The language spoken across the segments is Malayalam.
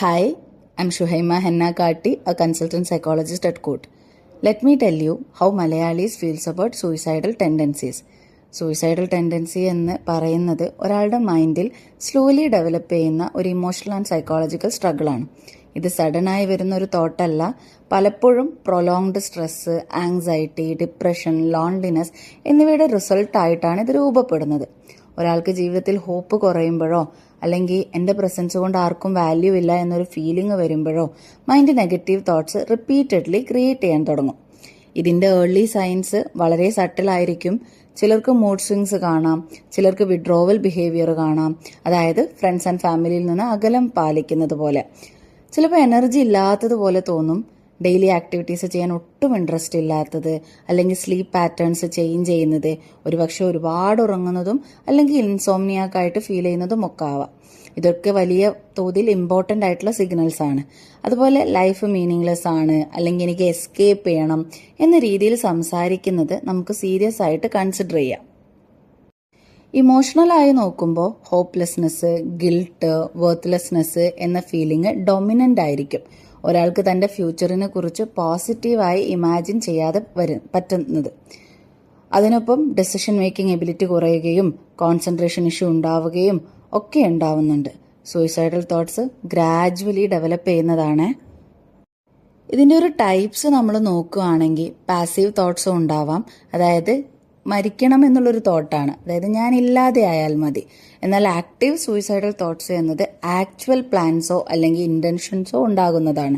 Hi, I'm Shuhaima Henna Katti, a consultant psychologist at Court. Let me tell you how Malayalis feels about suicidal tendencies. Suicidal tendency എന്ന് പറയുന്നത് ഒരാളുടെ മൈൻഡിൽ സ്ലോലി ഡെവലപ്പ് ചെയ്യുന്ന ഒരു ഇമോഷണൽ ആൻഡ് സൈക്കോളജിക്കൽ സ്ട്രഗിളാണ്. ഇത് സഡനായി വരുന്ന ഒരു തോട്ടല്ല, പലപ്പോഴും prolonged stress, anxiety, depression, loneliness എന്നിവയുടെ റിസൾട്ടായിട്ടാണ് ഇത് രൂപപ്പെടുന്നത്. ഒരാൾക്ക് ജീവിതത്തിൽ ഹോപ്പ് കുറയുമ്പോഴോ അല്ലെങ്കിൽ എൻ്റെ പ്രസൻസ് കൊണ്ട് ആർക്കും വാല്യൂ ഇല്ല എന്നൊരു ഫീലിംഗ് വരുമ്പോഴോ mind negative thoughts repeatedly create ചെയ്യാൻ തുടങ്ങും. ഇതിൻ്റെ ഏർലി സൈൻസ് വളരെ സട്ടിലായിരിക്കും. ചിലർക്ക് മൂഡ് സ്വിങ്സ് കാണാം, ചിലർക്ക് വിഡ്രോവൽ ബിഹേവിയർ കാണാം, അതായത് ഫ്രണ്ട്സ് ആൻഡ് ഫാമിലിയിൽ നിന്ന് അകലം പാലിക്കുന്നത് പോലെ. ചിലപ്പോൾ എനർജി ഇല്ലാത്തതുപോലെ തോന്നും, ഡെയിലി ആക്ടിവിറ്റീസ് ചെയ്യാൻ ഒട്ടും ഇൻട്രസ്റ്റ് ഇല്ലാത്തത്, അല്ലെങ്കിൽ സ്ലീപ്പ് പാറ്റേൺസ് ചേഞ്ച് ചെയ്യുന്നത്, ഒരുപക്ഷെ ഒരുപാട് ഉറങ്ങുന്നതും അല്ലെങ്കിൽ ഇൻസോംനിയാക്കായിട്ട് ഫീൽ ചെയ്യുന്നതും ഒക്കെ ആവാം. ഇതൊക്കെ വലിയ തോതിൽ ഇമ്പോർട്ടൻ്റ് ആയിട്ടുള്ള സിഗ്നൽസ് ആണ്. അതുപോലെ ലൈഫ് മീനിങ്ലെസ് ആണ്, അല്ലെങ്കിൽ എനിക്ക് എസ്കേപ്പ് ചെയ്യണം എന്ന രീതിയിൽ സംസാരിക്കുന്നത് നമുക്ക് സീരിയസ് ആയിട്ട് കൺസിഡർ ചെയ്യാം. ഇമോഷണലായി നോക്കുമ്പോൾ ഹോപ്പ്ലെസ്നെസ്, ഗിൽട്ട്, വർത്ത്ലെസ്നെസ് എന്ന ഫീലിംഗ് ഡൊമിനൻ്റ് ആയിരിക്കും. ഒരാൾക്ക് തൻ്റെ ഫ്യൂച്ചറിനെ കുറിച്ച് പോസിറ്റീവായി ഇമാജിൻ ചെയ്യാതെ പറ്റുന്നത്. അതിനൊപ്പം ഡെസിഷൻ മേക്കിംഗ് എബിലിറ്റി കുറയുകയും കോൺസെൻട്രേഷൻ ഇഷ്യൂ ഉണ്ടാവുകയും ഒക്കെ ഉണ്ടാവുന്നുണ്ട്. സൂയിസൈഡൽ തോട്ട്സ് ഗ്രാജുവലി ഡെവലപ്പ് ചെയ്യുന്നതാണ്. ഇതിൻ്റെ ഒരു ടൈപ്സ് നമ്മൾ നോക്കുകയാണെങ്കിൽ പാസീവ് തോട്ട്സും ഉണ്ടാവാം, അതായത് മരിക്കണം എന്നുള്ളൊരു തോട്ടാണ്, അതായത് ഞാൻ ഇല്ലാതെ ആയാൽ മതി. എന്നാൽ ആക്റ്റീവ് സൂയിസൈഡൽ തോട്ട്സ് എന്നത് ആക്ച്വൽ പ്ലാൻസോ അല്ലെങ്കിൽ ഇന്റൻഷൻസോ ഉണ്ടാകുന്നതാണ്.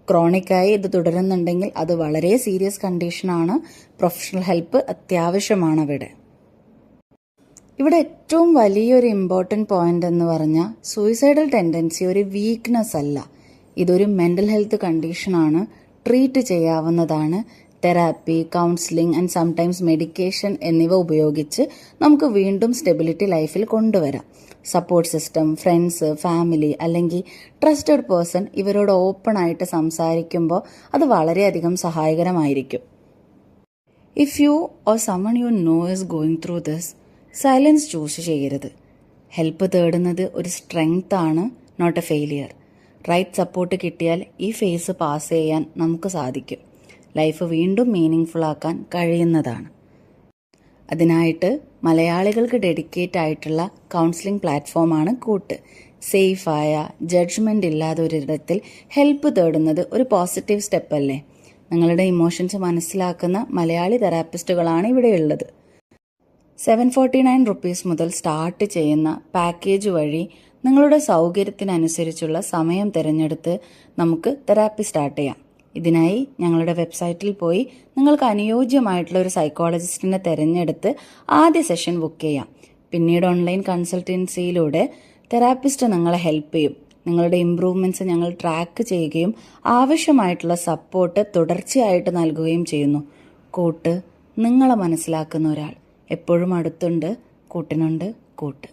ക്രോണിക്കായി ഇത് തുടരുന്നുണ്ടെങ്കിൽ അത് വളരെ സീരിയസ് കണ്ടീഷനാണ്. പ്രൊഫഷണൽ ഹെൽപ്പ് അത്യാവശ്യമാണ് അവിടെ. ഇവിടെ ഏറ്റവും വലിയൊരു ഇമ്പോർട്ടൻറ്റ് പോയിന്റ് എന്ന് പറഞ്ഞാൽ സൂയിസൈഡൽ ടെൻഡൻസി ഒരു വീക്ക്നെസ് അല്ല, ഇതൊരു മെൻ്റൽ ഹെൽത്ത് കണ്ടീഷനാണ്. ട്രീറ്റ് ചെയ്യാവുന്നതാണ്. Therapy, counselling and sometimes medication എന്നിവ ഉപയോഗിച്ച് നമുക്ക് വീണ്ടും സ്റ്റെബിലിറ്റി ലൈഫിൽ കൊണ്ടുവരാം. സപ്പോർട്ട് സിസ്റ്റം, ഫ്രണ്ട്സ്, ഫാമിലി അല്ലെങ്കിൽ ട്രസ്റ്റഡ് പേഴ്സൺ ഇവരോട് ഓപ്പൺ ആയിട്ട് സംസാരിക്കുമ്പോൾ അത് വളരെയധികം സഹായകരമായിരിക്കും. If you or someone you know is going through this, silence choose ചെയ്യരുത്. ഹെൽപ്പ് തേടുന്നത് ഒരു സ്ട്രെങ്ത് ആണ്, not a failure. Right support കിട്ടിയാൽ ഈ ഫേസ് പാസ് ചെയ്യാൻ നമുക്ക് സാധിക്കും. ലൈഫ് വീണ്ടും മീനിങ് ആക്കാൻ കഴിയുന്നതാണ്. അതിനായിട്ട് മലയാളികൾക്ക് ഡെഡിക്കേറ്റ് ആയിട്ടുള്ള കൗൺസിലിംഗ് പ്ലാറ്റ്ഫോമാണ് കൂട്ട്. സേഫായ, ജഡ്ജ്മെന്റ് ഇല്ലാതെ ഒരിടത്തിൽ ഹെൽപ്പ് തേടുന്നത് ഒരു പോസിറ്റീവ് സ്റ്റെപ്പ് അല്ലേ? നിങ്ങളുടെ ഇമോഷൻസ് മനസ്സിലാക്കുന്ന മലയാളി തെറാപ്പിസ്റ്റുകളാണ് ഇവിടെയുള്ളത്. 749 rupees മുതൽ സ്റ്റാർട്ട് ചെയ്യുന്ന പാക്കേജ് വഴി നിങ്ങളുടെ സൗകര്യത്തിനനുസരിച്ചുള്ള സമയം തിരഞ്ഞെടുത്ത് നമുക്ക് തെറാപ്പി സ്റ്റാർട്ട് ചെയ്യാം. ഇതിനായി ഞങ്ങളുടെ വെബ്സൈറ്റിൽ പോയി നിങ്ങൾക്ക് അനുയോജ്യമായിട്ടുള്ള ഒരു സൈക്കോളജിസ്റ്റിനെ തിരഞ്ഞെടുത്ത് ആദ്യ സെഷൻ ബുക്ക് ചെയ്യാം. പിന്നീട് ഓൺലൈൻ കൺസൾട്ടൻസിയിലൂടെ തെറാപ്പിസ്റ്റ് നിങ്ങളെ ഹെൽപ്പ് ചെയ്യും. നിങ്ങളുടെ ഇംപ്രൂവ്മെന്റ്സ് ഞങ്ങൾ ട്രാക്ക് ചെയ്യുകയും ആവശ്യമായിട്ടുള്ള സപ്പോർട്ട് തുടർച്ചയായിട്ട് നൽകുകയും ചെയ്യുന്നു. കൂട്ട്, നിങ്ങളെ മനസ്സിലാക്കുന്ന ഒരാൾ എപ്പോഴും അടുത്തുണ്ട്. കൂട്ടിനുണ്ട് കൂട്ട്.